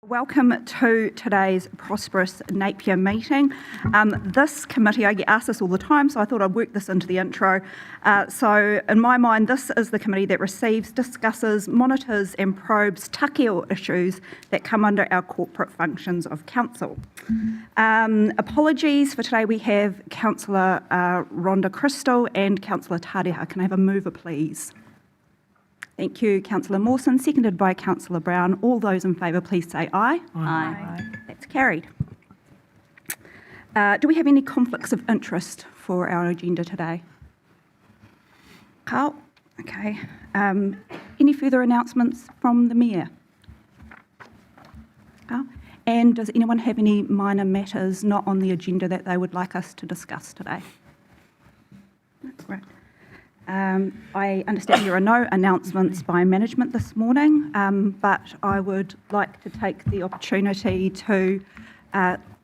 Welcome to today's Prosperous Napier meeting. This committee, I get asked this all the time, so I thought I'd work this into the intro. So in my mind, this is the committee that receives, discusses, monitors and probes takiao issues that come under our corporate functions of council. Apologies for today, we have Councillor Rhonda Crystal and Councillor Tadeha. Can I have a mover, please? Thank you, Councillor Mawson, seconded by Councillor Brown. All those in favour, please say aye. Aye. That's carried. Do we have any conflicts of interest for our agenda today? Carl? Okay. Any further announcements from the Mayor? Carl? And does anyone have any minor matters not on the agenda that they would like us to discuss today? Right. I understand there are no announcements by management this morning, but I would like to take the opportunity to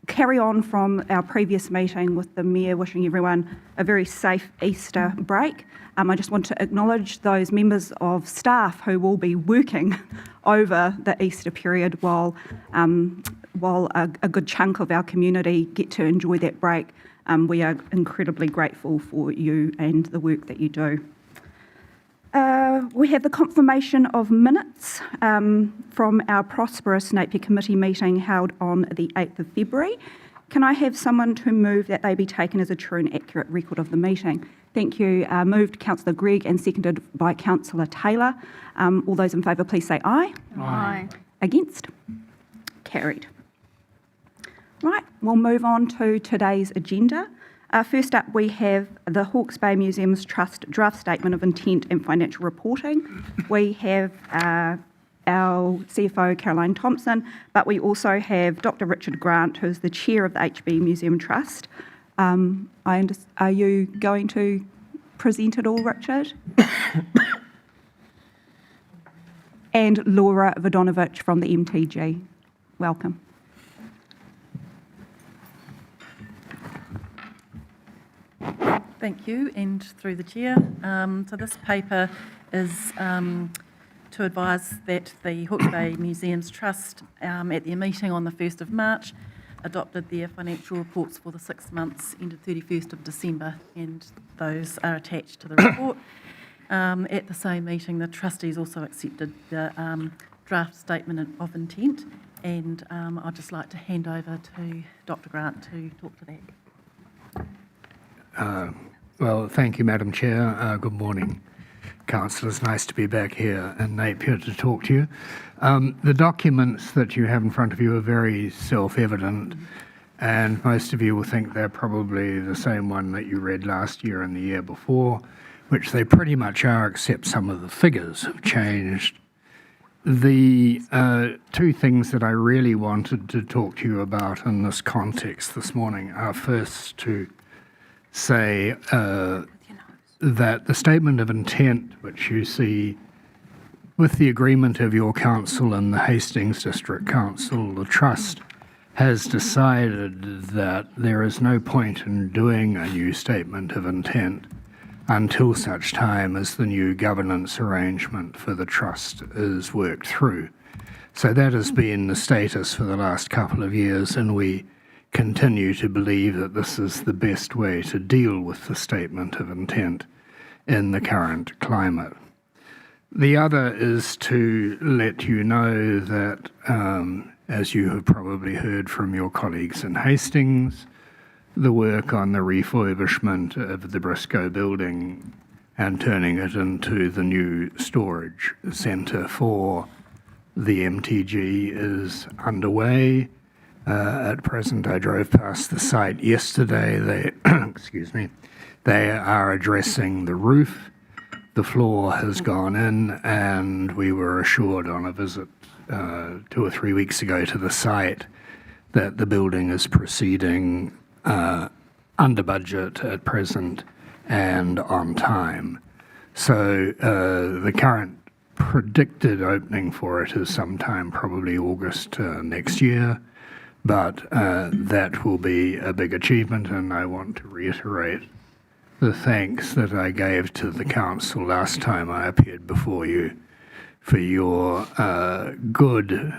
carry on from our previous meeting with the Mayor wishing everyone a very safe Easter break. I just want to acknowledge those members of staff who will be working over the Easter period while a good chunk of our community get to enjoy that break. We are incredibly grateful for you and the work that you do. We have the confirmation of minutes from our Prosperous Napier Committee meeting held on the 8th of February. Can I have someone to move that they be taken as a true and accurate record of the meeting? Thank you. Moved Councillor Gregg and seconded by Councillor Taylor. All those in favour, please say aye. Aye. Against? Carried. Right, we'll move on to today's agenda. First up, we have the Hawke's Bay Museums Trust draft statement of intent and financial reporting. We have our CFO, Caroline Thompson, but we also have Dr. Richard Grant, who's the chair of the HB Museum Trust. Are you going to present it all, Richard? And Laura Vodonovich from the MTG. Welcome. Thank you, and through the Chair. So this paper is to advise that the Hawke's Bay Museums Trust at their meeting on the 1st of March adopted their financial reports for the 6 months ended 31st of December, and those are attached to the report. At the same meeting, the trustees also accepted the draft statement of intent, and I'd just like to hand over to Dr. Grant to talk to that. Well, thank you, Madam Chair. Good morning, councillors. Nice to be back here in Napier to talk to you. The documents that you have in front of you are very self-evident, and most of you will think they're probably the same one that you read last year and the year before, which they pretty much are, except some of the figures have changed. The two things that I really wanted to talk to you about in this context this morning are first to say that the statement of intent, which you see with the agreement of your council and the Hastings District Council, the Trust has decided that there is no point in doing a new statement of intent until such time as the new governance arrangement for the Trust is worked through. So that has been the status for the last couple of years, and we continue to believe that this is the best way to deal with the statement of intent in the current climate. The other is to let you know that, as you have probably heard from your colleagues in Hastings, the work on the refurbishment of the Briscoe building and turning it into the new storage centre for the MTG is underway. At present, I drove past the site yesterday. They are addressing the roof. The floor has gone in, and we were assured on a visit 2 or 3 weeks ago to the site that the building is proceeding under budget at present and on time. So the current predicted opening for it is sometime probably August next year. But that will be a big achievement, and I want to reiterate the thanks that I gave to the council last time I appeared before you for your good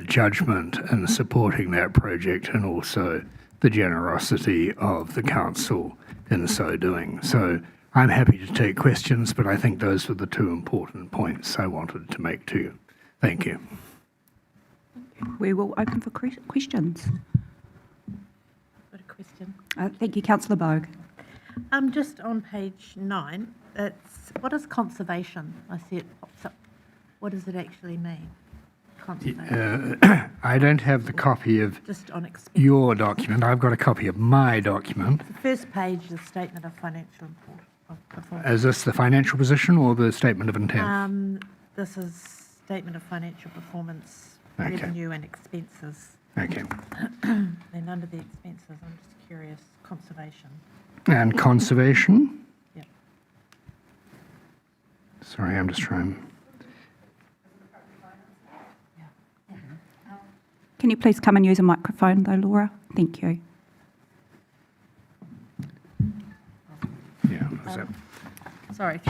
judgment in supporting that project, and also the generosity of the council in so doing. So I'm happy to take questions, but I think those were the two important points I wanted to make to you. Thank you. We will open for questions. Got a question? Thank you, Councillor Bogue. Just on page 9, what is conservation? I see it pops up. What does it actually mean? Conservation. I don't have the copy of Just on expense. your document. I've got a copy of my document. The first page, the statement of financial performance. Is this the financial position or the statement of intent? This is statement of financial performance, Okay. revenue and expenses. Okay. And under the expenses, I'm just curious, conservation. And conservation? Yep. Sorry, I'm just trying. Can you please come and use a microphone though, Laura? Thank you. Yeah. Is that, Sorry,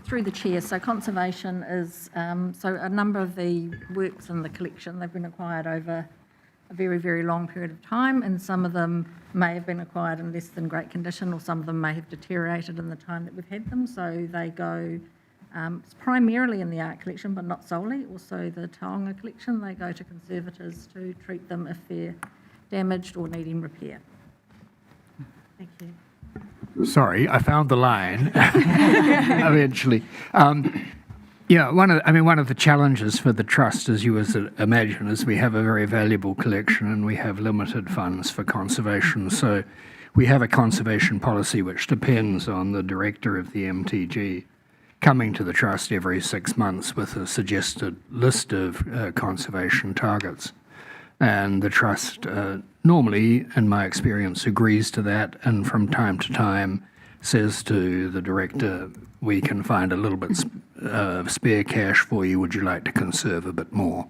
through the chair. So conservation is, so a number of the works in the collection, they've been acquired over a very, very long period of time, and some of them may have been acquired in less than great condition, or some of them may have deteriorated in the time that we've had them. So they go primarily in the art collection, but not solely. Also the taonga collection, they go to conservators to treat them if they're damaged or needing repair. Thank you. sorry, I found the line eventually. Yeah, one of the challenges for the trust, as you imagine, is we have a very valuable collection and we have limited funds for conservation. So we have a conservation policy which depends on the director of the MTG coming to the trust every 6 months with a suggested list of conservation targets. And the trust normally, in my experience, agrees to that, and from time to time says to the director, we can find a little bit of spare cash for you, would you like to conserve a bit more?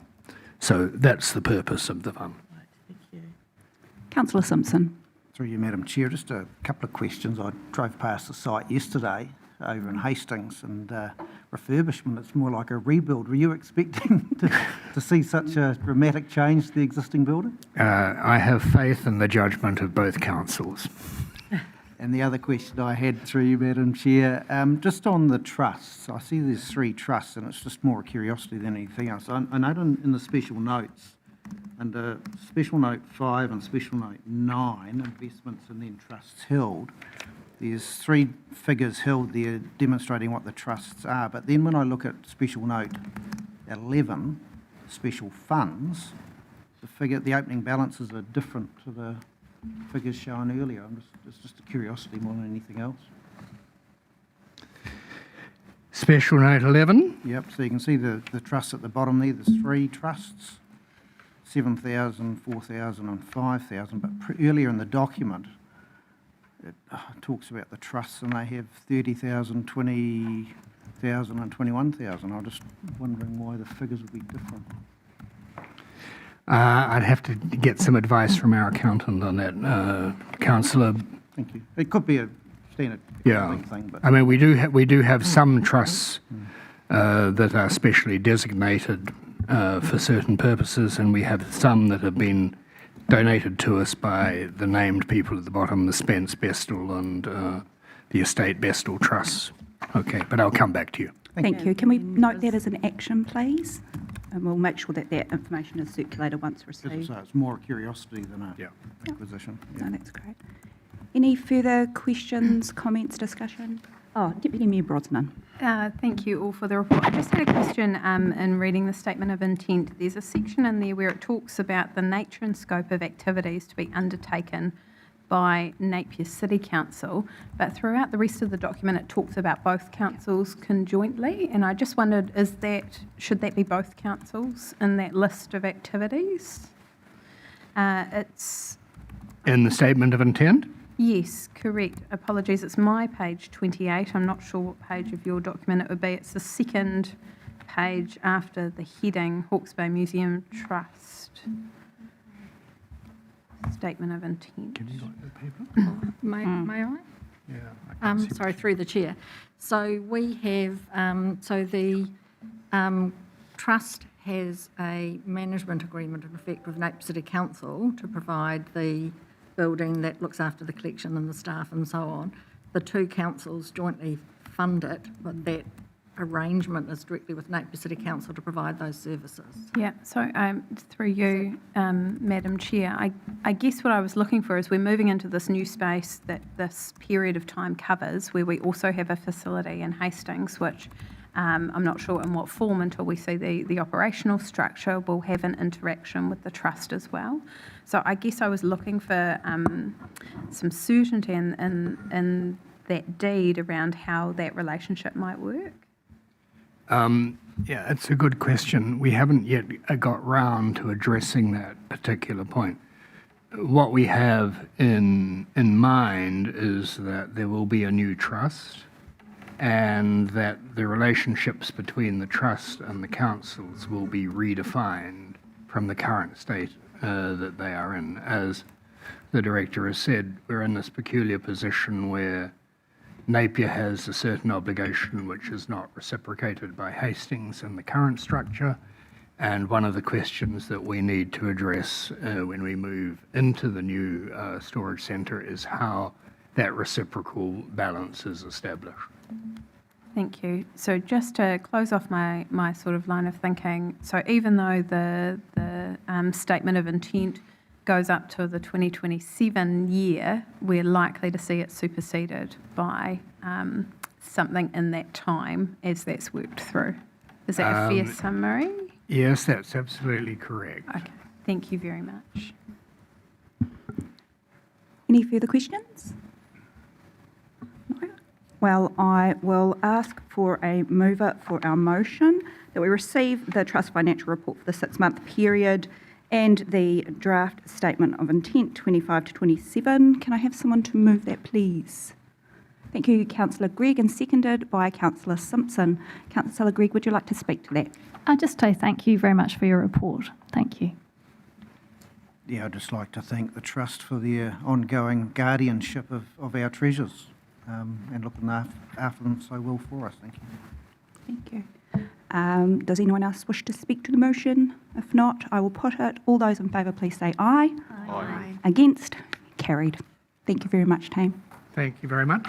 So that's the purpose of the fund. Right, thank you. Councillor Simpson. Through you, Madam Chair, just a couple of questions. I drove past the site yesterday over in Hastings, and refurbishment, it's more like a rebuild. Were you expecting to see such a dramatic change to the existing building? I have faith in the judgment of both councils. And the other question I had through you, Madam Chair, just on the trusts. I see there's 3 trusts, and it's just more a curiosity than anything else. I note in the special notes, under special note 5 and special note 9, investments and then trusts held, there's 3 figures held there demonstrating what the trusts are. But then when I look at special note 11, special funds, the opening balances are different to the figures shown earlier. It's just a curiosity more than anything else. Special note 11. Yep, so you can see the trusts at the bottom there. There's 3 trusts, 7,000, 4,000 and 5,000. But earlier in the document, it talks about the trusts, and they have 30,000, 20,000 and 21,000. I'm just wondering why the figures would be different. I'd have to get some advice from our accountant on that, Councillor. Thank you. It could be a standard Yeah, accounting thing, but I mean, we do have some trusts that are specially designated for certain purposes, and we have some that have been donated to us by the named people at the bottom, the Spence Bestel and the Estate Bestel Trusts. Okay, but I'll come back to you. Thank you. Can we note that as an action, please? And we'll make sure that that information is circulated once as I received. say, it's more a curiosity than a Yeah. acquisition. No, that's great. Any further questions, comments, discussion? Oh, Deputy Mayor Brosnan. Thank you all for the report. I just had a question in reading the statement of intent. There's a section in there where it talks about the nature and scope of activities to be undertaken by Napier City Council, but throughout the rest of the document it talks about both councils conjointly, and I just wondered, should that be both councils in that list of activities? It's In the statement of intent? Yes, correct. Apologies, it's my page 28. I'm not sure what page of your document it would be. It's the second page after the heading, Hawke's Bay Museum Trust. Statement of intent. Can you like the paper? May I? Yeah. I can see Sorry, through the chair. So we have, so the Trust has a management agreement in effect with Napier City Council to provide the building that looks after the collection and the staff and so on. The two councils jointly fund it, but that arrangement is directly with Napier City Council to provide those services. Yeah, so through you, Madam Chair, I guess what I was looking for is we're moving into this new space that this period of time covers, where we also have a facility in Hastings, which I'm not sure in what form until we see the operational structure. Will have an interaction with the trust as well. So I guess I was looking for some certainty in that deed around how that relationship might work. Yeah, it's a good question. We haven't yet got round to addressing that particular point. What we have in mind is that there will be a new trust, and that the relationships between the trust and the councils will be redefined from the current state that they are in. As the director has said, we're in this peculiar position where Napier has a certain obligation which is not reciprocated by Hastings in the current structure, and one of the questions that we need to address when we move into the new storage centre is how that reciprocal balance is established. Thank you. So just to close off my sort of line of thinking, so even though the statement of intent goes up to the 2027 year, we're likely to see it superseded by something in that time as that's worked through. Is that a fair summary? Yes, that's absolutely correct. Okay, thank you very much. Any further questions? No? Well, I will ask for a mover for our motion that we receive the Trust Financial Report for the 6-month period and the draft statement of intent 25 to 27. Can I have someone to move that, please? Thank you, Councillor Gregg, and seconded by Councillor Simpson. Councillor Gregg, would you like to speak to that? I'll just say thank you very much for your report. Thank you. Yeah, I'd just like to thank the Trust for their ongoing guardianship of our treasures and looking after them so well for us. Thank you. Thank you. Does anyone else wish to speak to the motion? If not, I will put it. All those in favour, please say aye. Aye. Against? Carried. Thank you very much, team. Thank you very much.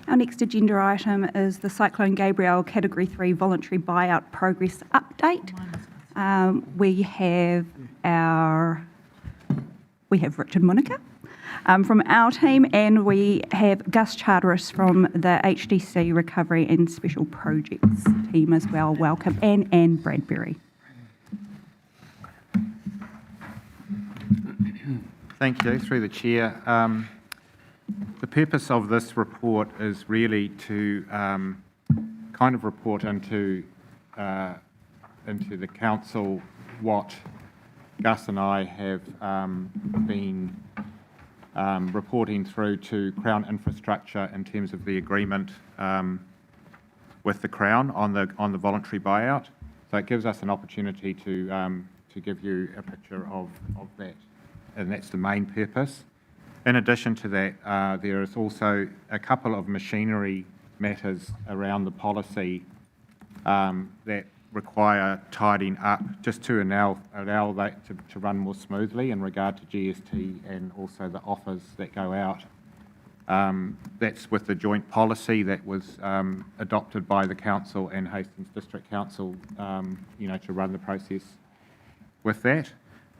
Our next agenda item is the Cyclone Gabrielle Category 3 Voluntary Buyout Progress Update. We have Richard Munica from our team, and we have Gus Charteris from the HDC Recovery and Special Projects team as well. Welcome, and Anne Bradbury. Thank you. Through the chair. The purpose of this report is really to kind of report into the council what Gus and I have been reporting through to Crown Infrastructure in terms of the agreement with the Crown on the voluntary buyout. So it gives us an opportunity to give you a picture of that, and that's the main purpose. In addition to that, there is also a couple of machinery matters around the policy that require tidying up just to allow that to run more smoothly in regard to GST and also the offers that go out. That's with the joint policy that was adopted by the council and Hastings District Council, to run the process with that.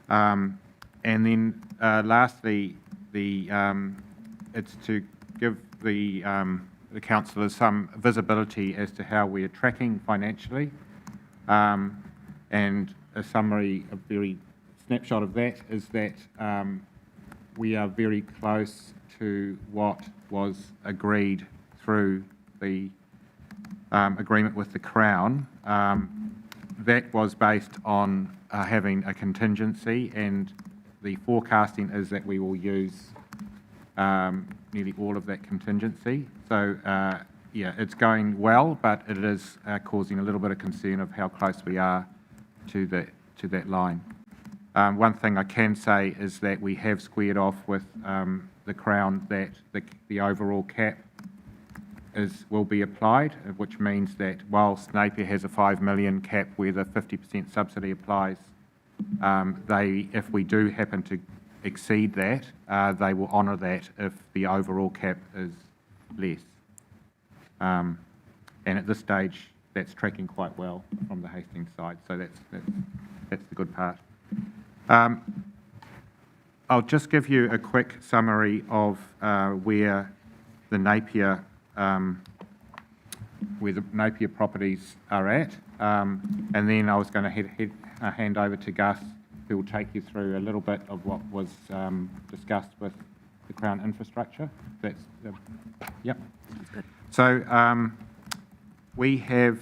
And then lastly, it's to give the councillors some visibility as to how we are tracking financially, and a summary, a very snapshot of that is that we are very close to what was agreed through the agreement with the Crown. That was based on having a contingency, and the forecasting is that we will use nearly all of that contingency. So, it's going well, but it is causing a little bit of concern of how close we are to that line. One thing I can say is that we have squared off with the Crown that the overall cap will be applied, which means that whilst Napier has a 5 million cap where the 50% subsidy applies, if we do happen to exceed that, they will honour that if the overall cap is less. And at this stage, that's tracking quite well from the Hastings side, so that's the good part. I'll just give you a quick summary of where the Napier properties are at, and then I was going to hand over to Gus, who will take you through a little bit of what was discussed with the Crown infrastructure. Yep. Sounds good. So we have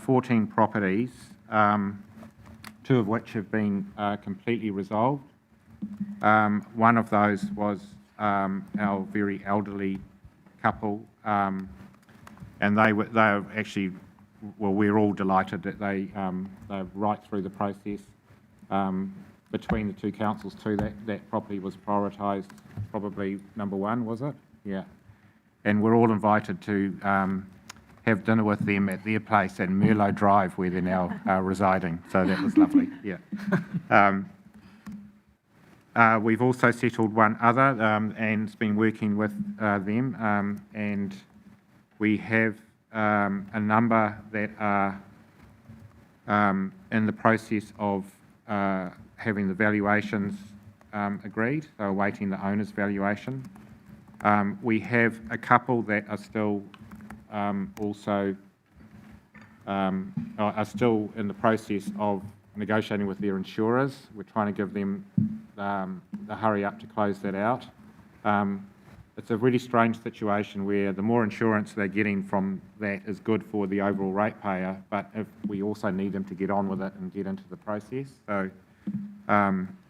14 properties, 2 of which have been completely resolved. One of those was our very elderly couple, and they are actually, well, we're all delighted that they're right through the process. Between the 2 councils too, that property was prioritised, probably number 1, was it? Yeah. And we're all invited to have dinner with them at their place at Merlot Drive, where they're now residing. So that was lovely, yeah. We've also settled one other and been working with them, and we have a number that are in the process of having the valuations agreed, so awaiting the owner's valuation. We have a couple that are still are still in the process of negotiating with their insurers. We're trying to give them the hurry up to close that out. It's a really strange situation where the more insurance they're getting from that is good for the overall ratepayer, but if we also need them to get on with it and get into the process. So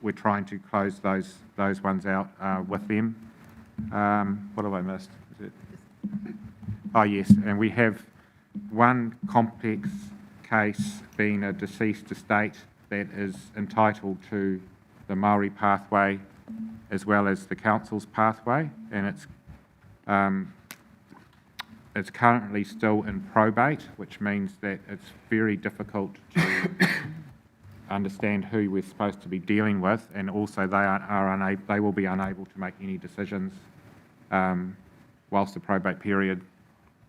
we're trying to close those ones out with them. What have I missed? Is it? Oh yes, and we have one complex case being a deceased estate that is entitled to the Maori pathway as well as the council's pathway, and it's currently still in probate, which means that it's very difficult to understand who we're supposed to be dealing with, and also they will be unable to make any decisions whilst the probate period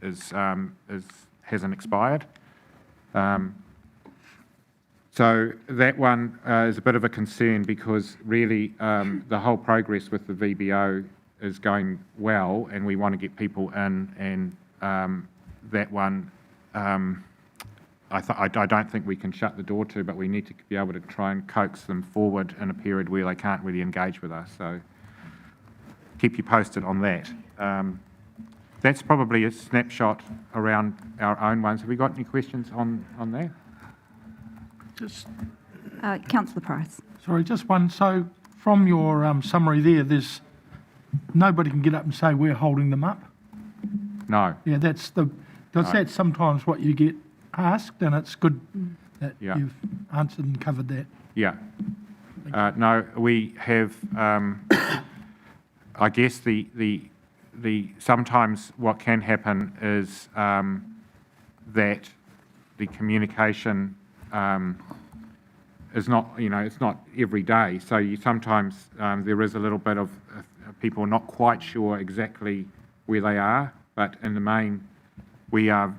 hasn't expired. So that one is a bit of a concern because really the whole progress with the VBO is going well, and we want to get people in, and that one I don't think we can shut the door to, but we need to be able to try and coax them forward in a period where they can't really engage with us. So keep you posted on that. That's probably a snapshot around our own ones. Have we got any questions on that? Just, Councillor Price. sorry, just one. So from your summary there's nobody can get up and say we're holding them up. No. Yeah, that's sometimes what you get asked, and it's good that Yeah. you've answered and covered that. Yeah. No, we have, I guess the sometimes what can happen is that the communication is not, it's not every day. So you sometimes, there is a little bit of people not quite sure exactly where they are, but in the main, we're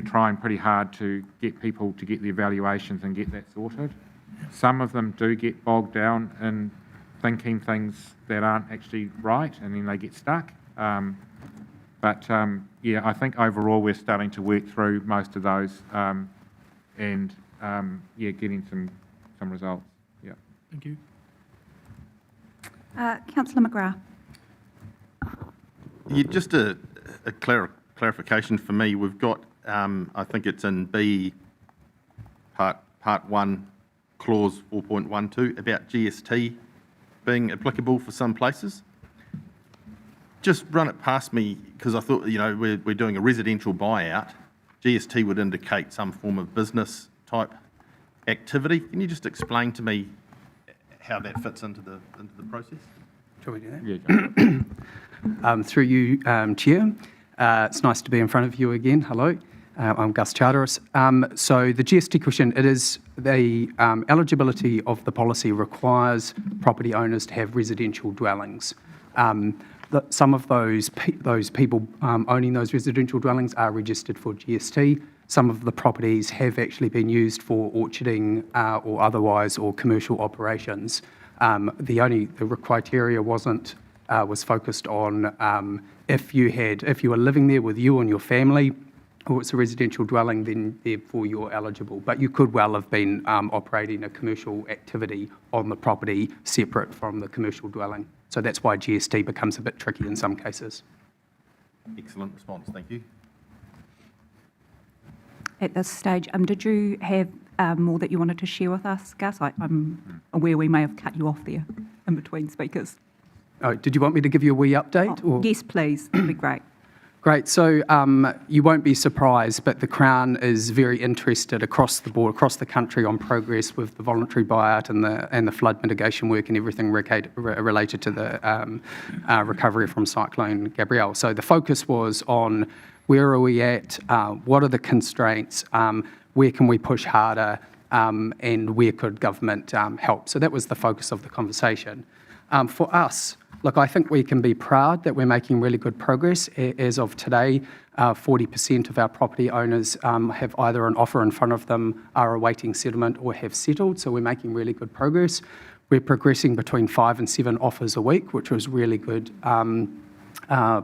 trying pretty hard to get people to get the evaluations and get that sorted. Some of them do get bogged down in thinking things that aren't actually right, and then they get stuck. Yeah, I think overall we're starting to work through most of those, and yeah, getting some results. Yeah. Thank you. Councillor McGrath. Yeah, just a clarification for me. We've got, I think it's in B, part 1, clause 4.12, about GST being applicable for some places. Just run it past me, because I thought, we're doing a residential buyout. GST would indicate some form of business type activity. Can you just explain to me how that fits into the process? Shall we do that? Yeah, go. Through you, Chair. It's nice to be in front of you again. Hello. I'm Gus Charteris. So the GST question, it is the eligibility of the policy requires property owners to have residential dwellings. Some of those people owning those residential dwellings are registered for GST. Some of the properties have actually been used for orcharding or otherwise, or commercial operations. The criteria was focused on if you were living there with you and your family, or it's a residential dwelling, then therefore you're eligible. But you could well have been operating a commercial activity on the property separate from the commercial dwelling. So that's why GST becomes a bit tricky in some cases. Excellent response, thank you. At this stage, did you have more that you wanted to share with us, Gus? I'm aware we may have cut you off there in between speakers. Oh, did you want me to give you a wee update? Oh, yes, please. That'd be great. Great. So you won't be surprised, but the Crown is very interested across the board, across the country, on progress with the voluntary buyout and the flood mitigation work and everything related to the recovery from Cyclone Gabrielle. So the focus was on where are we at, what are the constraints, where can we push harder, and where could government help. So that was the focus of the conversation. For us, look, I think we can be proud that we're making really good progress. As of today, 40% of our property owners have either an offer in front of them, are awaiting settlement, or have settled, so we're making really good progress. We're progressing between 5 and 7 offers a week, which was really good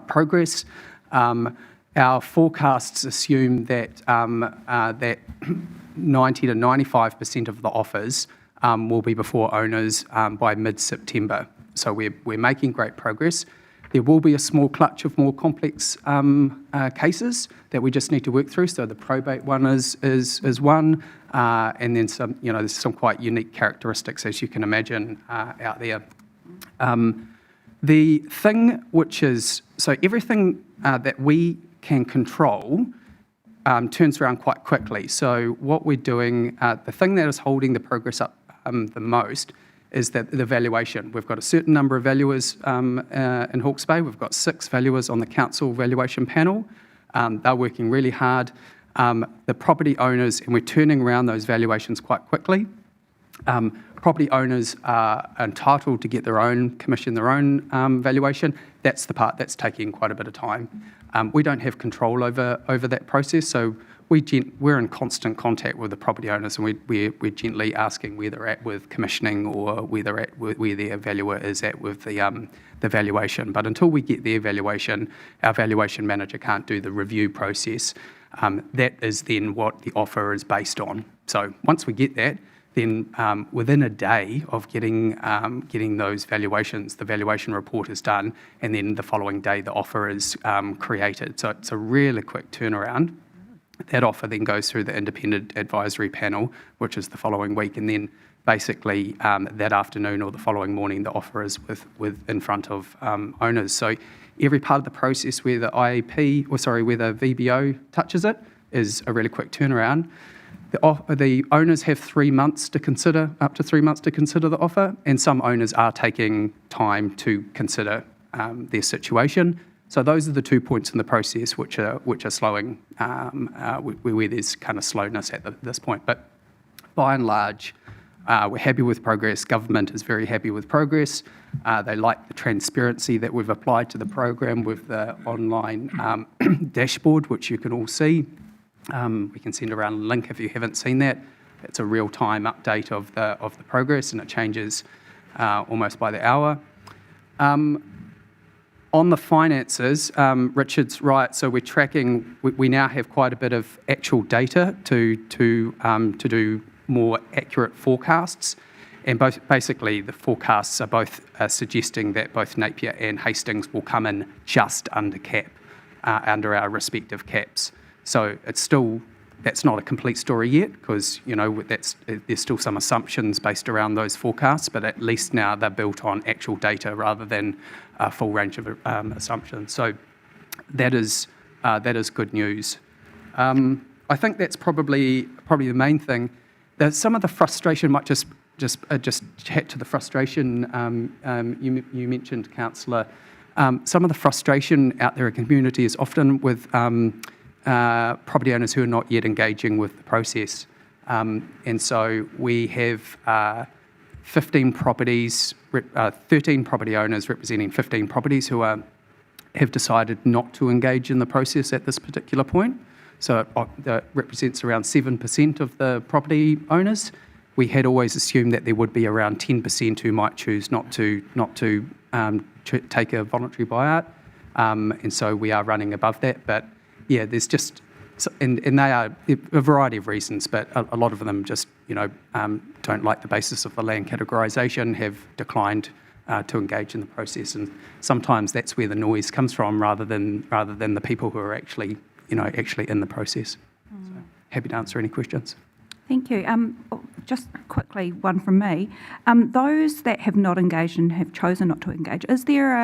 progress. Our forecasts assume that 90 to 95% of the offers will be before owners by mid-September. So we're making great progress. There will be a small clutch of more complex cases that we just need to work through. So the probate one is one, and then some. There's some quite unique characteristics, as you can imagine, out there. The thing which is everything that we can control turns around quite quickly. So what we're doing, the thing that is holding the progress up the most is that the valuation. We've got a certain number of valuers in Hawke's Bay. We've got 6 valuers on the council valuation panel. They're working really hard. The property owners, and we're turning around those valuations quite quickly. Property owners are entitled to get their own valuation. That's the part that's taking quite a bit of time. We don't have control over that process, so we're in constant contact with the property owners, and we're gently asking where they're at with commissioning, or where their valuer is at with the valuation. But until we get their valuation, our valuation manager can't do the review process. That is then what the offer is based on. So once we get that, then within a day of getting those valuations, the valuation report is done, and then the following day the offer is created. So it's a really quick turnaround. That offer then goes through the independent advisory panel, which is the following week, and then basically that afternoon or the following morning the offer is in front of owners. So every part of the process where the IEP, where the VBO touches it, is a really quick turnaround. The owners have 3 months to consider, up to 3 months to consider the offer, and some owners are taking time to consider their situation. So those are the 2 points in the process which are slowing, where there's kind of slowness at this point. But by and large, we're happy with progress. Government is very happy with progress. They like the transparency that we've applied to the program with the online dashboard, which you can all see. We can send around a link if you haven't seen that. It's a real-time update of the progress, and it changes almost by the hour. On the finances, Richard's right. So we're tracking. We now have quite a bit of actual data to do more accurate forecasts, and basically the forecasts are both suggesting that both Napier and Hastings will come in just under cap, under our respective caps. So that's not a complete story yet, because there's still some assumptions based around those forecasts, but at least now they're built on actual data rather than a full range of assumptions. So that is good news. I think that's probably the main thing. Some of the frustration might just just chat to the frustration you mentioned, Councillor. Some of the frustration out there in the community is often with property owners who are not yet engaging with the process. And so we have 15 properties, 13 property owners representing 15 properties who have decided not to engage in the process at this particular point. So that represents around 7% of the property owners. We had always assumed that there would be around 10% who might choose not to take a voluntary buyout, and so we are running above that. But yeah, there's just, and they are a variety of reasons, but a lot of them just don't like the basis of the land categorisation, have declined to engage in the process, and sometimes that's where the noise comes from, rather than the people who are actually in the process. So happy to answer any questions. Thank you. Just quickly, one from me. Those that have not engaged and have chosen not to engage, is there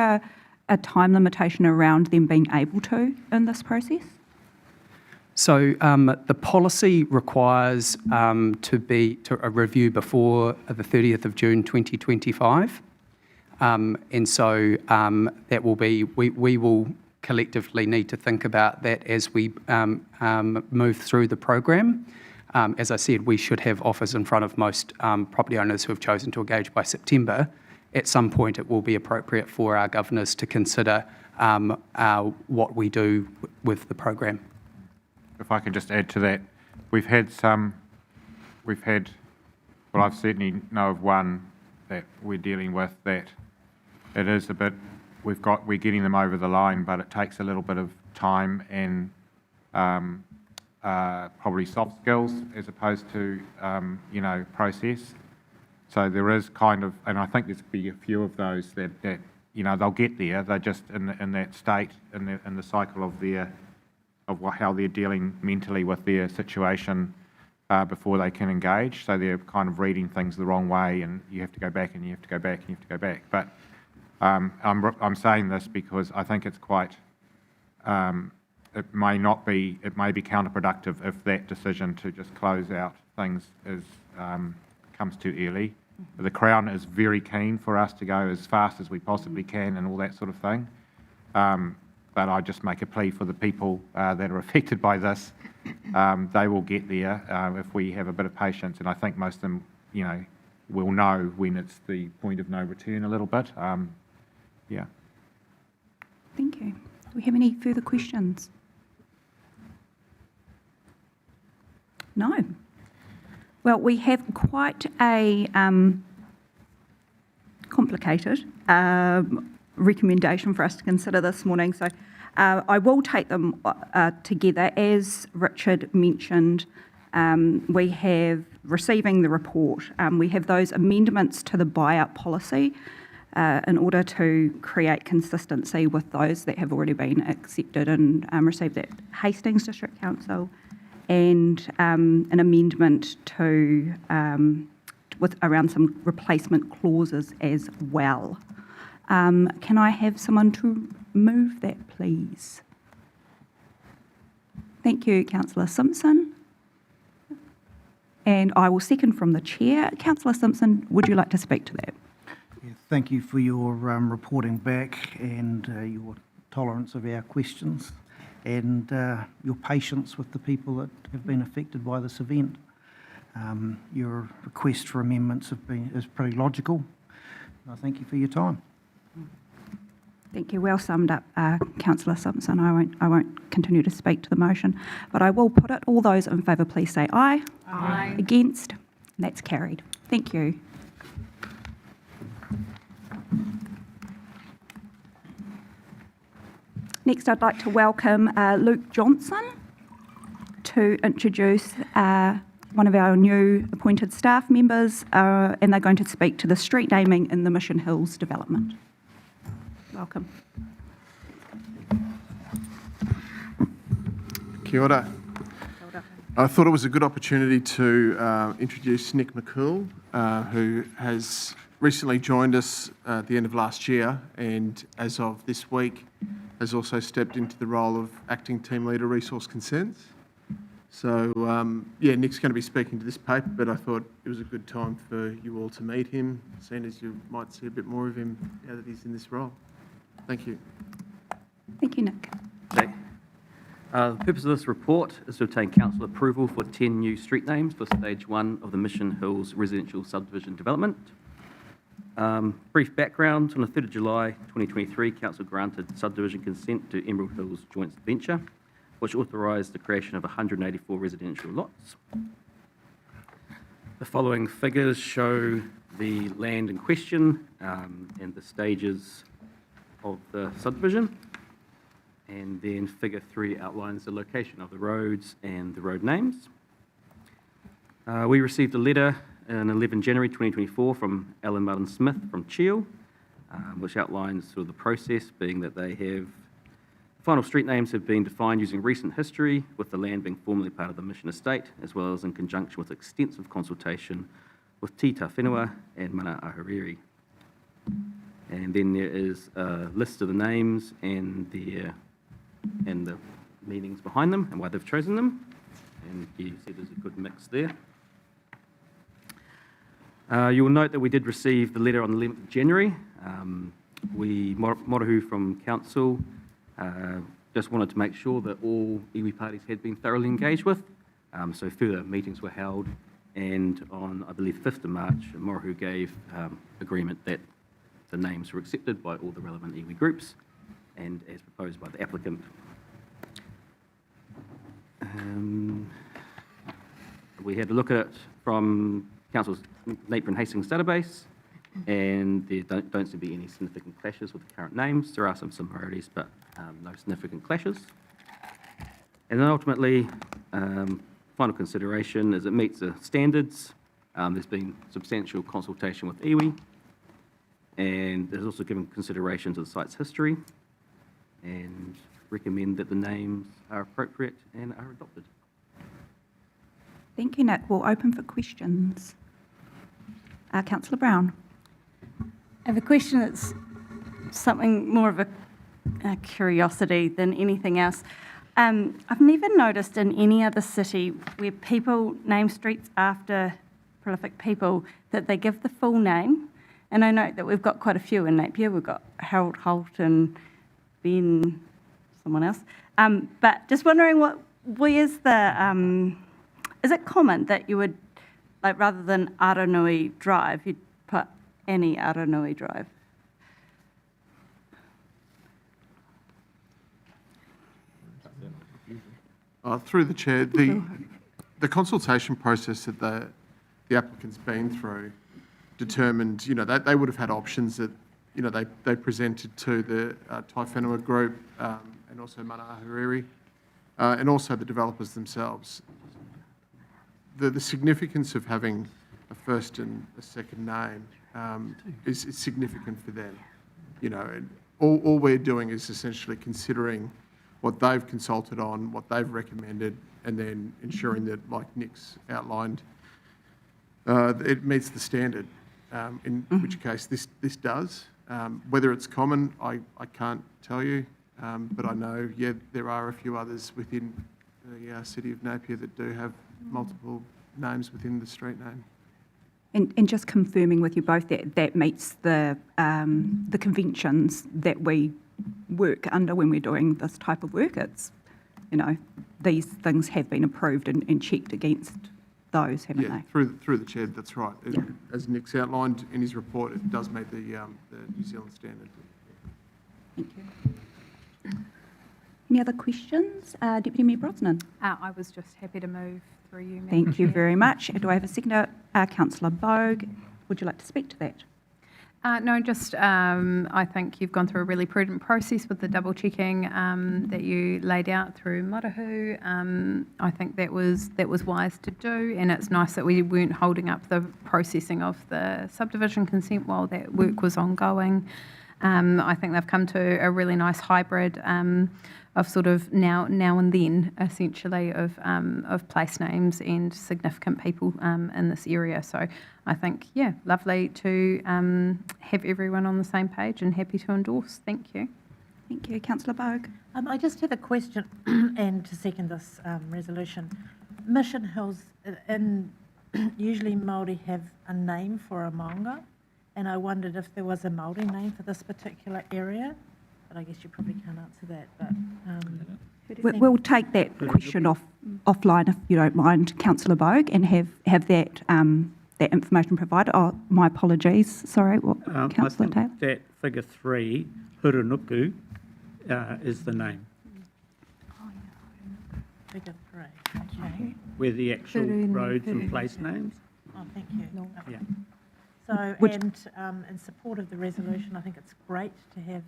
a time limitation around them being able to in this process? So the policy requires to a review before the 30th of June 2025. And so that will be, we will collectively need to think about that as we move through the program. As I said, we should have offers in front of most property owners who have chosen to engage by September. At some point, it will be appropriate for our governors to consider what we do with the program. If I can just add to that, well, I've certainly know of one that we're dealing with that it is a bit, we're getting them over the line, but it takes a little bit of time and probably soft skills as opposed to, process. So there is kind of, and I think there's be a few of those that they'll get there. They're just in that state, in the cycle of how they're dealing mentally with their situation before they can engage. So they're kind of reading things the wrong way, and you have to go back, and you have to go back, and you have to go back. But I'm saying this because I think it's quite. It may be counterproductive if that decision to just close out things comes too early. The Crown is very keen for us to go as fast as we possibly can and all that sort of thing. But I just make a plea for the people that are affected by this. They will get there if we have a bit of patience, and I think most of them, will know when it's the point of no return a little bit. Yeah. Thank you. Do we have any further questions? No. Well, we have quite a complicated recommendation for us to consider this morning, so I will take them together. As Richard mentioned, we have receiving the report. We have those amendments to the buyout policy in order to create consistency with those that have already been accepted and received at Hastings District Council, and an amendment to with around some replacement clauses as well. Can I have someone to move that, please? Thank you, Councillor Simpson. And I will second from the chair. Councillor Simpson, would you like to speak to that? Yeah, thank you for your reporting back and your tolerance of our questions and your patience with the people that have been affected by this event. Your request for amendments is pretty logical. I thank you for your time. Thank you. Well summed up, Councillor Simpson. I won't continue to speak to the motion, but I will put it. All those in favour, please say aye. Aye. Against? That's carried. Thank you. Next, I'd like to welcome Luke Johnson to introduce one of our new appointed staff members, and they're going to speak to the street naming in the Mission Hills development. Welcome. Kia ora. I thought it was a good opportunity to introduce Nick McCool, who has recently joined us at the end of last year, and as of this week has also stepped into the role of Acting Team Leader Resource Consents. So, yeah, Nick's going to be speaking to this paper, but I thought it was a good time for you all to meet him, seeing as you might see a bit more of him now that he's in this role. Thank you. Thank you, Nick. Okay. The purpose of this report is to obtain council approval for 10 new street names for Stage 1 of the Mission Hills residential subdivision development. Brief background, on the 3rd of July 2023, council granted subdivision consent to Emerald Hills Joint Venture, which authorised the creation of 184 residential lots. The following figures show the land in question and the stages of the subdivision. And then figure 3 outlines the location of the roads and the road names. We received a letter on 11 January 2024 from Alan Martin Smith from Cheel, which outlines sort of the process, being that they have final street names have been defined using recent history, with the land being formerly part of the Mission Estate, as well as in conjunction with extensive consultation with Tita Whenua and Mana Ahuriri. And then there is a list of the names and the meanings behind them and why they've chosen them. And you see there's a good mix there. You will note that we did receive the letter on the 11th of January. Morahu from Council just wanted to make sure that all iwi parties had been thoroughly engaged with. So further meetings were held, and on, I believe, 5th of March, Morahu gave agreement that the names were accepted by all the relevant iwi groups and as proposed by the applicant. We had a look at it from Council's Napier and Hastings database, and there don't seem to be any significant clashes with the current names. There are some similarities, but no significant clashes. And then ultimately, final consideration is it meets the standards. There's been substantial consultation with iwi, and there's also given consideration to the site's history, and recommend that the names are appropriate and are adopted. Thank you, Nick. We'll open for questions. Councillor Brown. I have a question that's something more of a curiosity than anything else. I've never noticed in any other city where people name streets after prolific people that they give the full name. And I know that we've got quite a few in Napier. We've got Harold Holt and Ben, someone else. But just wondering, where's the, is it common that you would, like rather than Aranui Drive, you'd put any Aranui Drive? Through the chair, the consultation process that the applicant's been through determined, they would have had options that, they presented to the Tai Whenua group and also Mana Ahuriri and also the developers themselves. The significance of having a first and a second name is significant for them. And all we're doing is essentially considering what they've consulted on, what they've recommended, and then ensuring that, like Nick's outlined, it meets the standard, in which case this does. Whether it's common, I can't tell you, but I know, there are a few others within the city of Napier that do have multiple names within the street name. And just confirming with you both that meets the conventions that we work under when we're doing this type of work. It's, these things have been approved and checked against those, haven't they? Through the chair, that's right. As Nick's outlined in his report, it does meet the New Zealand standard. Thank you. Any other questions? Deputy Mayor Brosnan. I was just happy to move through you, Madam Thank you Chair. very much. Do I have a seconder? Councillor Bogue, would you like to speak to that? No, just I think you've gone through a really prudent process with the double checking that you laid out through Morahu. I think that was wise to do, and it's nice that we weren't holding up the processing of the subdivision consent while that work was ongoing. I think they've come to a really nice hybrid of sort of now and then, essentially, of place names and significant people in this area. So I think, lovely to have everyone on the same page and happy to endorse. Thank you. Thank you. Councillor Bogue. I just had a question, and to second this resolution. Mission Hills, and usually Māori have a name for a maunga, and I wondered if there was a Māori name for this particular area, but I guess you probably can't answer that, but... We'll take that question offline if you don't mind, Councillor Bogue, and have that that information provided. Oh, my apologies. Sorry, Councillor Taylor? That figure 3, Hurunuku, is the name, Figure 3, okay. where the actual roads and place names. Oh, thank you. Yeah. So, Which- and in support of the resolution, I think it's great to have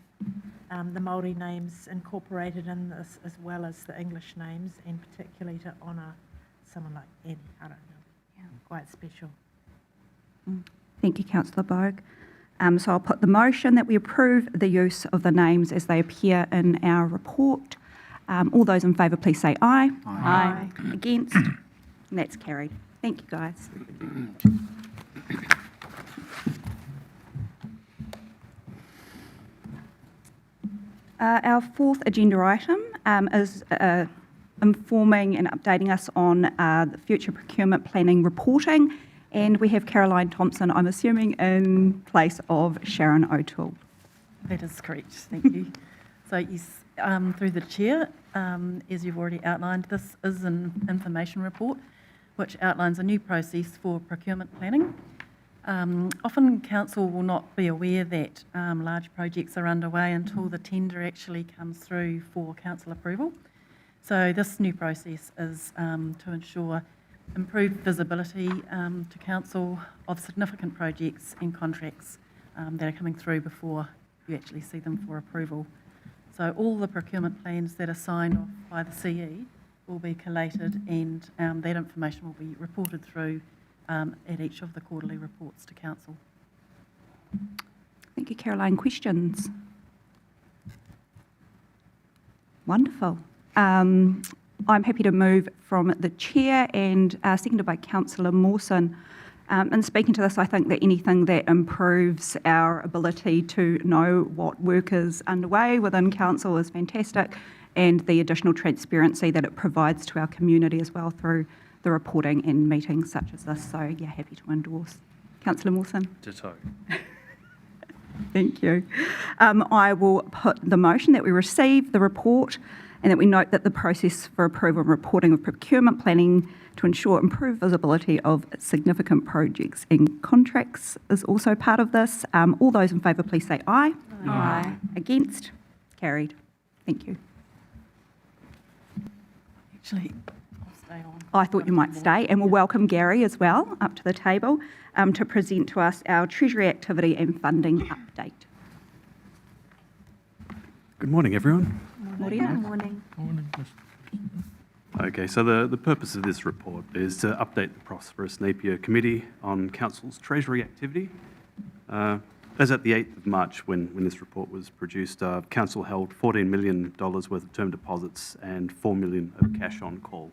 the Māori names incorporated in this, as well as the English names, and particularly to honour someone like Annie. I don't know, quite special. Thank you, Councillor Bogue. So I'll put the motion that we approve the use of the names as they appear in our report. All those in favour, please say aye. Aye. Against? And that's carried. Thank you, guys. Our fourth agenda item is informing and updating us on the future procurement planning reporting, and we have Caroline Thompson, I'm assuming, in place of Sharon O'Toole. That is correct, thank you. So yes, through the chair, as you've already outlined, this is an information report which outlines a new process for procurement planning. Often council will not be aware that large projects are underway until the tender actually comes through for council approval. So this new process is to ensure improved visibility to council of significant projects and contracts that are coming through before you actually see them for approval. So all the procurement plans that are signed off by the CE will be collated, and that information will be reported through at each of the quarterly reports to council. Thank you, Caroline. Questions? Wonderful. I'm happy to move from the chair and seconded by Councillor Mawson. In speaking to this, I think that anything that improves our ability to know what work is underway within council is fantastic, and the additional transparency that it provides to our community as well through the reporting and meetings such as this. So, yeah, happy to endorse. Councillor Mawson? Ditto. Thank you. I will put the motion that we receive the report and that we note that the process for approval and reporting of procurement planning to ensure improved visibility of significant projects and contracts is also part of this. All those in favour, please say aye. Aye. Against? Carried. Thank you. Actually, I'll stay on. I thought you might stay, and we'll welcome Gary as well up to the table to present to us our Treasury activity and funding update. Good morning, everyone. Morning. Okay, so the purpose of this report is to update the Prosperous Napier Committee on Council's Treasury activity. As at the 8th of March, when this report was produced, Council held $14 million worth of term deposits and $4 million of cash on call.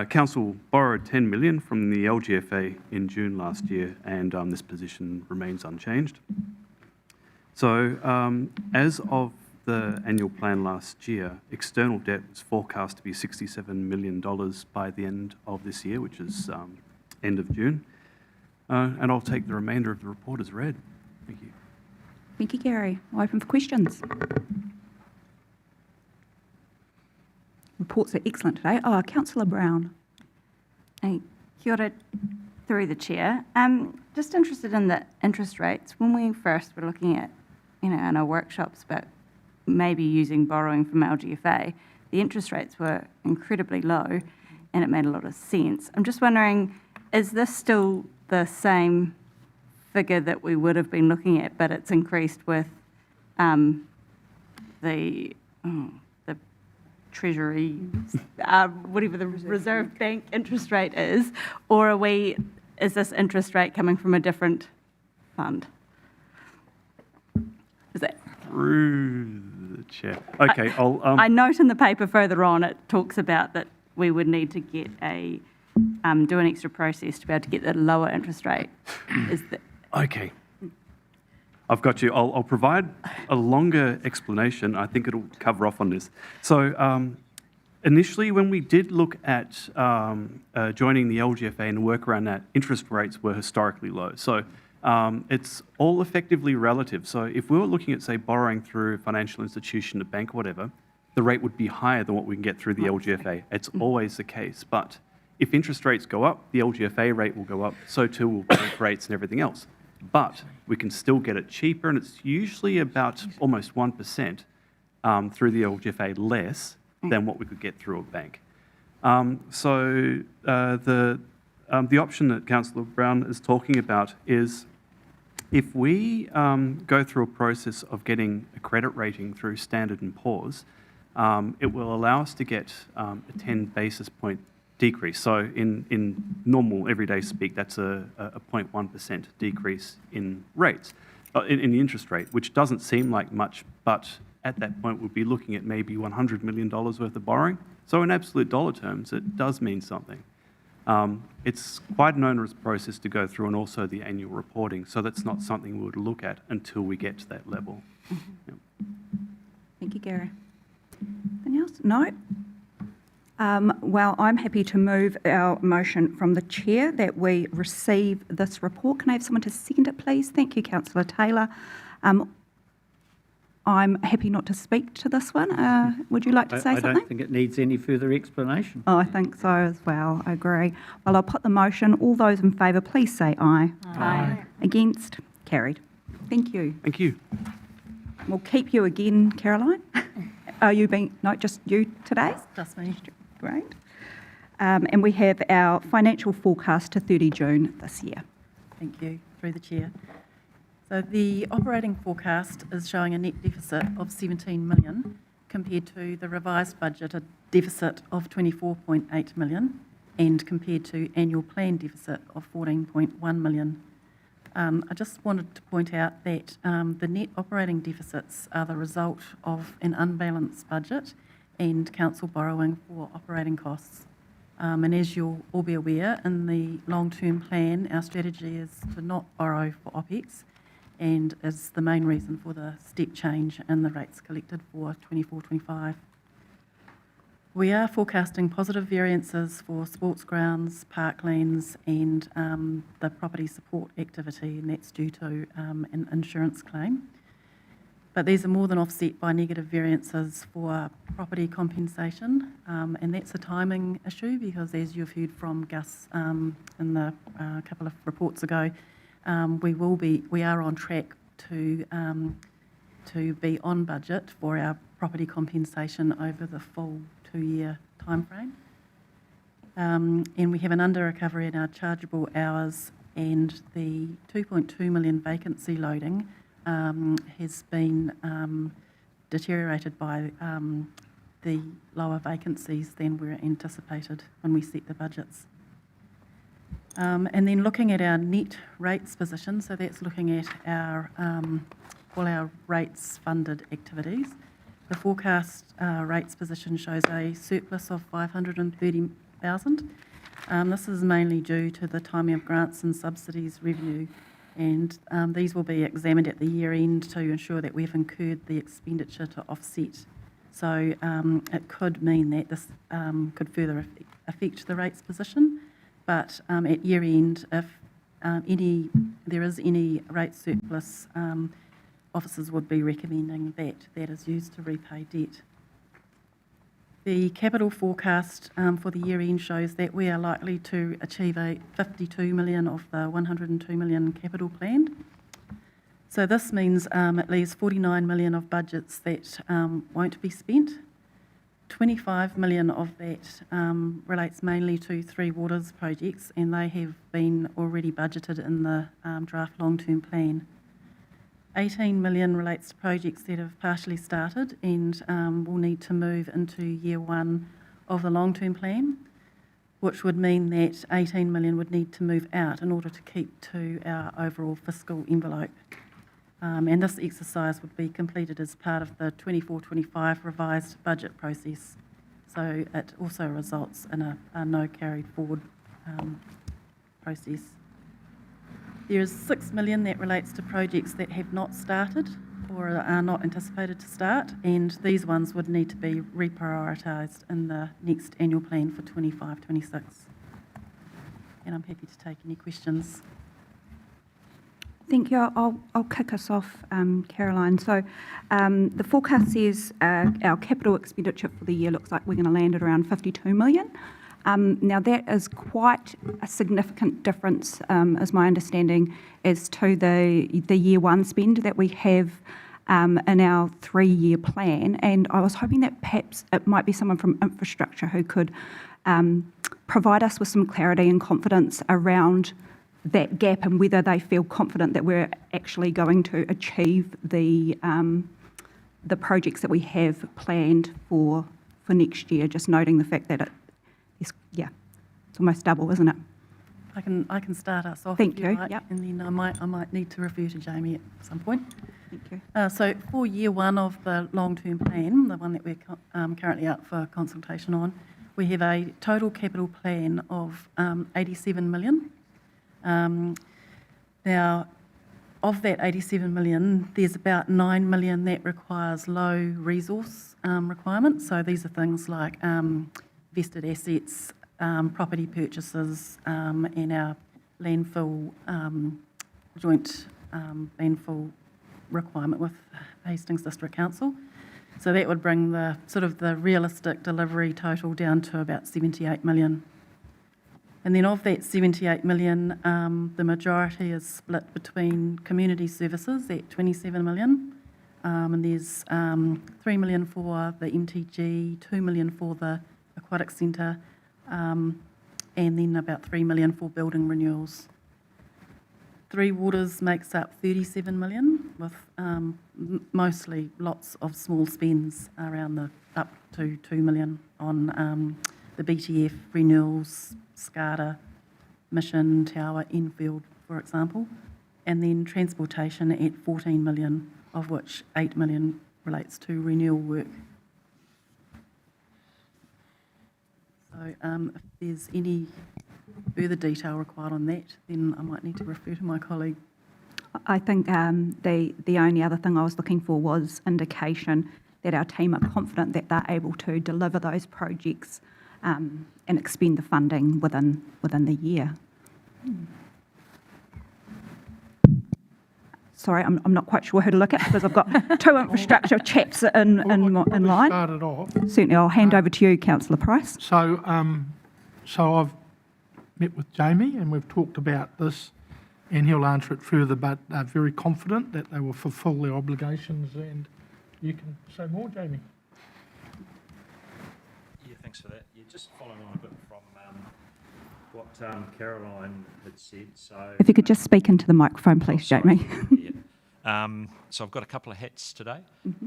Council borrowed $10 million from the LGFA in June last year, and this position remains unchanged. So as of the annual plan last year, external debt was forecast to be $67 million by the end of this year, which is end of June. And I'll take the remainder of the report as read. Thank you. Thank you, Gary. I'll open for questions. Reports are excellent today. Oh, Councillor Brown. Hey, kia ora, through the chair. Just interested in the interest rates. When we first were looking at, in our workshops, but maybe using borrowing from LGFA, the interest rates were incredibly low, and it made a lot of sense. I'm just wondering, is this still the same figure that we would have been looking at, but it's increased with the Treasury, whatever the Reserve Bank interest rate is, or is this interest rate coming from a different fund? Is that? Through the chair. Okay, I note in the paper further on, it talks about that we would need to get do an extra process to be able to get the lower interest rate. Okay. I've got you. I'll provide a longer explanation. I think it'll cover off on this. So Initially, when we did look at joining the LGFA and work around that, interest rates were historically low. So it's all effectively relative. So if we were looking at, say, borrowing through a financial institution, a bank, whatever, the rate would be higher than what we can get through the LGFA. It's always the case. But if interest rates go up, the LGFA rate will go up. So too will bank rates and everything else. But we can still get it cheaper, and it's usually about almost 1% through the LGFA less than what we could get through a bank. So the option that Councillor Brown is talking about is if we go through a process of getting a credit rating through Standard & Poor's, it will allow us to get a 10 basis point decrease. So in normal everyday speak, that's a 0.1% decrease in rates, in the interest rate, which doesn't seem like much, but at that point we'll be looking at maybe $100 million worth of borrowing. So in absolute dollar terms, it does mean something. It's quite an onerous process to go through, and also the annual reporting, so that's not something we would look at until we get to that level. Yep. Thank you, Gary. Anything else? No? Well, I'm happy to move our motion from the chair that we receive this report. Can I have someone to second it, please? Thank you, Councillor Taylor. I'm happy not to speak to this one. Would you like to say something? I don't think it needs any further explanation. Oh, I think so as well. I agree. Well, I'll put the motion. All those in favour, please say aye. Aye. Against? Carried. Thank you. Thank you. We'll keep you again, Caroline. Are you being, no, just you today? Just me. Great. And we have our financial forecast to 30 June this year. Thank you, through the chair. So the operating forecast is showing a net deficit of 17 million compared to the revised budget, a deficit of 24.8 million, and compared to annual planned deficit of 14.1 million. I just wanted to point out that the net operating deficits are the result of an unbalanced budget and council borrowing for operating costs. And as you'll all be aware, in the long-term plan, our strategy is to not borrow for OPEX, and is the main reason for the step change in the rates collected for 24-25. We are forecasting positive variances for sports grounds, parklands, and the property support activity, and that's due to an insurance claim. But these are more than offset by negative variances for property compensation, and that's a timing issue because, as you've heard from Gus in the couple of reports ago, we are on track to be on budget for our property compensation over the full 2-year timeframe. And we have an under recovery in our chargeable hours, and the 2.2 million vacancy loading has been deteriorated by the lower vacancies than were anticipated when we set the budgets. And then looking at our net rates position, so that's looking at our all our rates funded activities. The forecast rates position shows a surplus of 530,000. This is mainly due to the timing of grants and subsidies revenue, and these will be examined at the year end to ensure that we've incurred the expenditure to offset. So it could mean that this could further affect the rates position, but at year end, if there is any rate surplus, officers would be recommending that that is used to repay debt. The capital forecast for the year end shows that we are likely to achieve a 52 million of the 102 million capital planned. So this means it leaves 49 million of budgets that won't be spent. 25 million of that relates mainly to Three Waters projects, and they have been already budgeted in the draft long-term plan. 18 million relates to projects that have partially started and will need to move into year one of the long-term plan, which would mean that 18 million would need to move out in order to keep to our overall fiscal envelope. And this exercise would be completed as part of the 24-25 revised budget process. So it also results in a no carried forward process. There is 6 million that relates to projects that have not started, or are not anticipated to start, and these ones would need to be reprioritised in the next annual plan for 25-26. And I'm happy to take any questions. Thank you. I'll kick us off, Caroline. So the forecast says our capital expenditure for the year looks like we're going to land at around 52 million. Now that is quite a significant difference, is my understanding, as to the year one spend that we have in our 3-year plan. And I was hoping that perhaps it might be someone from infrastructure who could provide us with some clarity and confidence around that gap and whether they feel confident that we're actually going to achieve the projects that we have planned for next year, just noting the fact that it's almost double, isn't it? I can start us off. Thank if you you. like, Yep. and then I might need to refer to Jamie at some point. Thank you. So for year one of the long-term plan, the one that we're currently out for consultation on, we have a total capital plan of 87 million. Now, of that 87 million, there's about 9 million that requires low resource requirements. So these are things like vested assets, property purchases, and our landfill, joint landfill requirement with Hastings District Council. So that would bring the realistic delivery total down to about 78 million. And then of that 78 million, the majority is split between community services at 27 million. And there's 3 million for the MTG, 2 million for the aquatic centre, and then about 3 million for building renewals. Three Waters makes up 37 million, with mostly lots of small spends around up to 2 million on the BTF, renewals, SCADA, Mission, Tower, Enfield, for example. And then transportation at 14 million, of which 8 million relates to renewal work. So if there's any further detail required on that, then I might need to refer to my colleague. I think the only other thing I was looking for was indication that our team are confident that they're able to deliver those projects and expend the funding within the year. Sorry, I'm not quite sure who to look at because I've got two infrastructure chaps in line. Started off. Certainly, I'll hand over to you, Councillor Price. So I've met with Jamie and we've talked about this, and he'll answer it further, but they're very confident that they will fulfil their obligations, and you can say more, Jamie. Yeah, thanks for that. Yeah, just following on a bit from what Caroline had said. So If you could just speak into the microphone, please, Jamie. Yeah. So I've got a couple of hats today.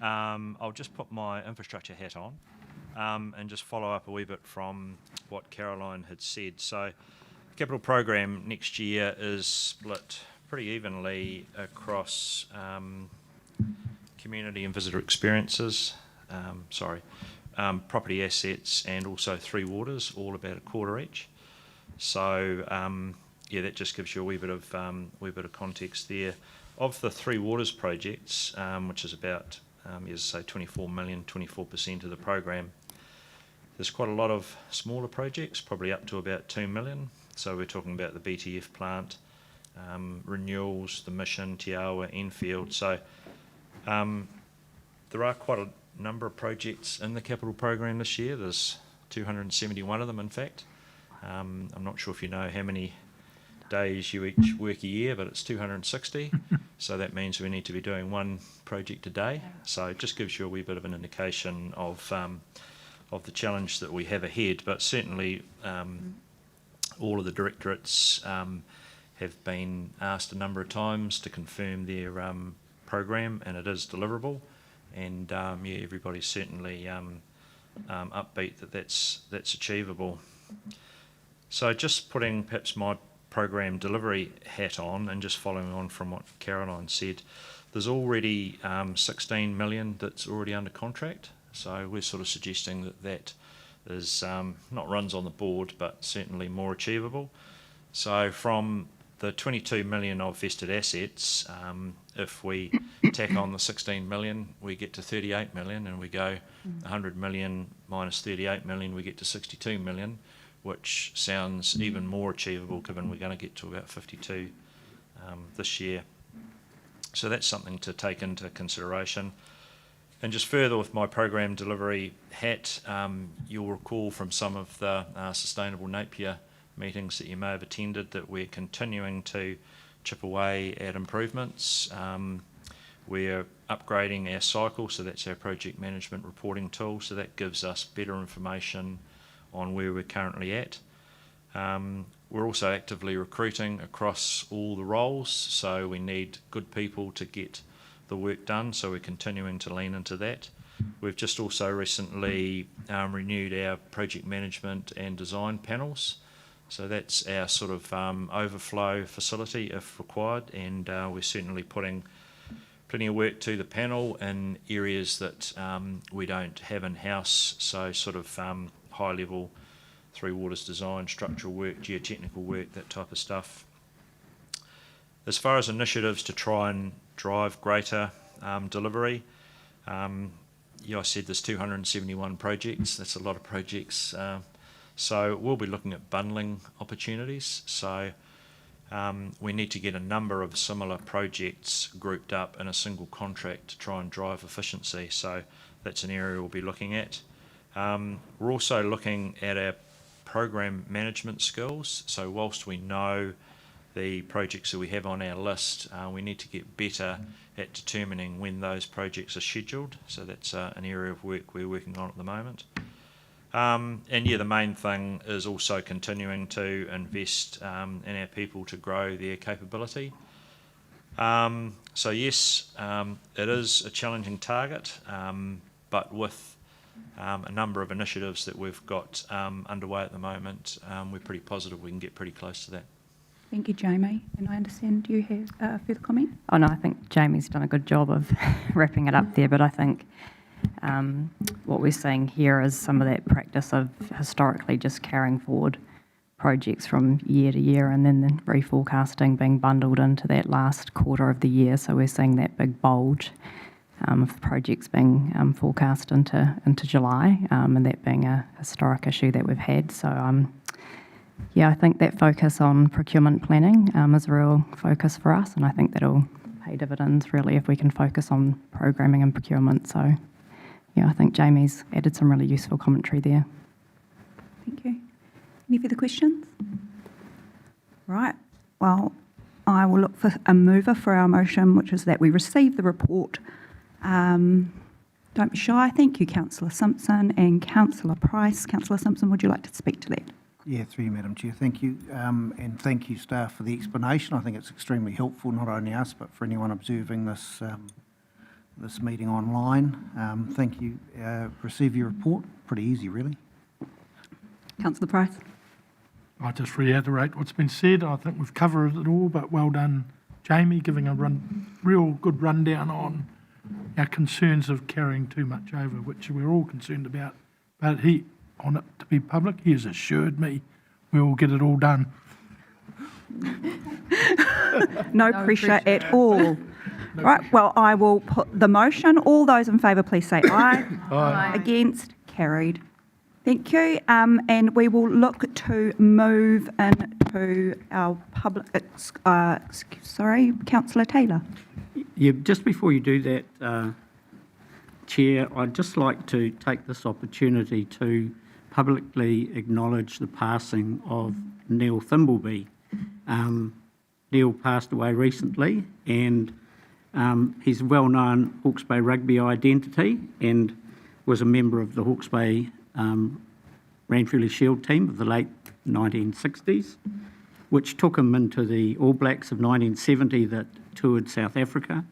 I'll just put my infrastructure hat on and just follow up a wee bit from what Caroline had said. So the capital program next year is split pretty evenly across community and visitor experiences, property assets, and also Three Waters, all about a quarter each. So yeah, that just gives you a wee bit of context there. Of the Three Waters projects, which is about, as I say, 24 million, 24% of the program, there's quite a lot of smaller projects, probably up to about 2 million. So we're talking about the BTF plant, renewals, the Mission, Te Awa, Enfield. So there are quite a number of projects in the capital program this year. There's 271 of them, in fact. I'm not sure if you know how many days you each work a year, but it's 260. So that means we need to be doing one project a day. So it just gives you a wee bit of an indication of the challenge that we have ahead. But certainly all of the directorates have been asked a number of times to confirm their program, and it is deliverable. And yeah, everybody's certainly upbeat that that's achievable. So just putting perhaps my program delivery hat on and just following on from what Caroline said, there's already 16 million that's already under contract. So we're sort of suggesting that is not runs on the board, but certainly more achievable. So from the 22 million of vested assets, if we tack on the 16 million, we get to 38 million, and we go 100 million minus 38 million, we get to 62 million, which sounds even more achievable given we're going to get to about 52 this year. So that's something to take into consideration. And just further with my program delivery hat, you'll recall from some of the Sustainable Napier meetings that you may have attended that we're continuing to chip away at improvements. We're upgrading our cycle, so that's our project management reporting tool, so that gives us better information on where we're currently at. We're also actively recruiting across all the roles, so we need good people to get the work done, so we're continuing to lean into that. We've just also recently renewed our project management and design panels, so that's our sort of overflow facility if required, and we're certainly putting plenty of work to the panel in areas that we don't have in-house, so sort of high level Three Waters design, structural work, geotechnical work, that type of stuff. As far as initiatives to try and drive greater delivery, I said there's 271 projects. That's a lot of projects. So we'll be looking at bundling opportunities. So we need to get a number of similar projects grouped up in a single contract to try and drive efficiency. So that's an area we'll be looking at. We're also looking at our program management skills. So whilst we know the projects that we have on our list, we need to get better at determining when those projects are scheduled. So that's an area of work we're working on at the moment. And yeah, the main thing is also continuing to invest in our people to grow their capability. So yes, it is a challenging target, but with a number of initiatives that we've got underway at the moment, we're pretty positive we can get pretty close to that. Thank you, Jamie. And I understand you have a further comment? Oh, no, I think Jamie's done a good job of wrapping it up there, but I think what we're seeing here is some of that practice of historically just carrying forward projects from year to year and then the reforecasting being bundled into that last quarter of the year. So we're seeing that big bulge of projects being forecast into July, and that being a historic issue that we've had. So yeah, I think that focus on procurement planning is a real focus for us, and I think that'll pay dividends really if we can focus on programming and procurement. So yeah, I think Jamie's added some really useful commentary there. Thank you. Any further questions? Right. Well, I will look for a mover for our motion, which is that we receive the report. Don't be shy. Thank you, Councillor Simpson and Councillor Price. Councillor Simpson, would you like to speak to that? Yeah, through you, Madam Chair. Thank you. And thank you, staff, for the explanation. I think it's extremely helpful, not only us, but for anyone observing this this meeting online. Thank you. Receive your report. Pretty easy, really. Councillor Price. I just reiterate what's been said. I think we've covered it all, but well done, Jamie, giving a real good rundown on our concerns of carrying too much over, which we're all concerned about. But he, on it to be public, he has assured me we will get it all done. No pressure at all. Right, well, I will put the motion. All those in favour, please say aye. Aye. Against? Carried. Thank you. And we will look to move into our public, sorry, Councillor Taylor. Yeah, just before you do that, Chair, I'd just like to take this opportunity to publicly acknowledge the passing of Neil Thimbleby. Neil passed away recently, and he's a well-known Hawke's Bay rugby identity and was a member of the Hawke's Bay Ranfurly Shield team of the late 1960s, which took him into the All Blacks of 1970 that toured South Africa.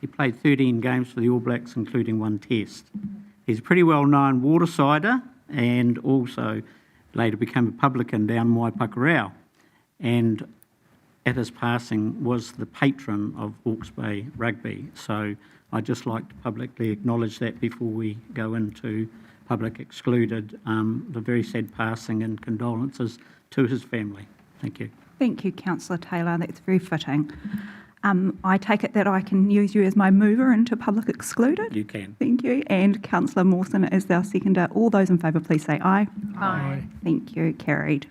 He played 13 games for the All Blacks, including one test. He's a pretty well-known watersider and also later became a publican down Waipakarau. And at his passing was the patron of Hawke's Bay Rugby. So I'd just like to publicly acknowledge that before we go into public excluded, the very sad passing and condolences to his family. Thank you. Thank you, Councillor Taylor. That's very fitting. I take it that I can use you as my mover into public excluded? You can. Thank you. And Councillor Mawson is our seconder. All those in favour, please say aye. Aye. Thank you. Carried.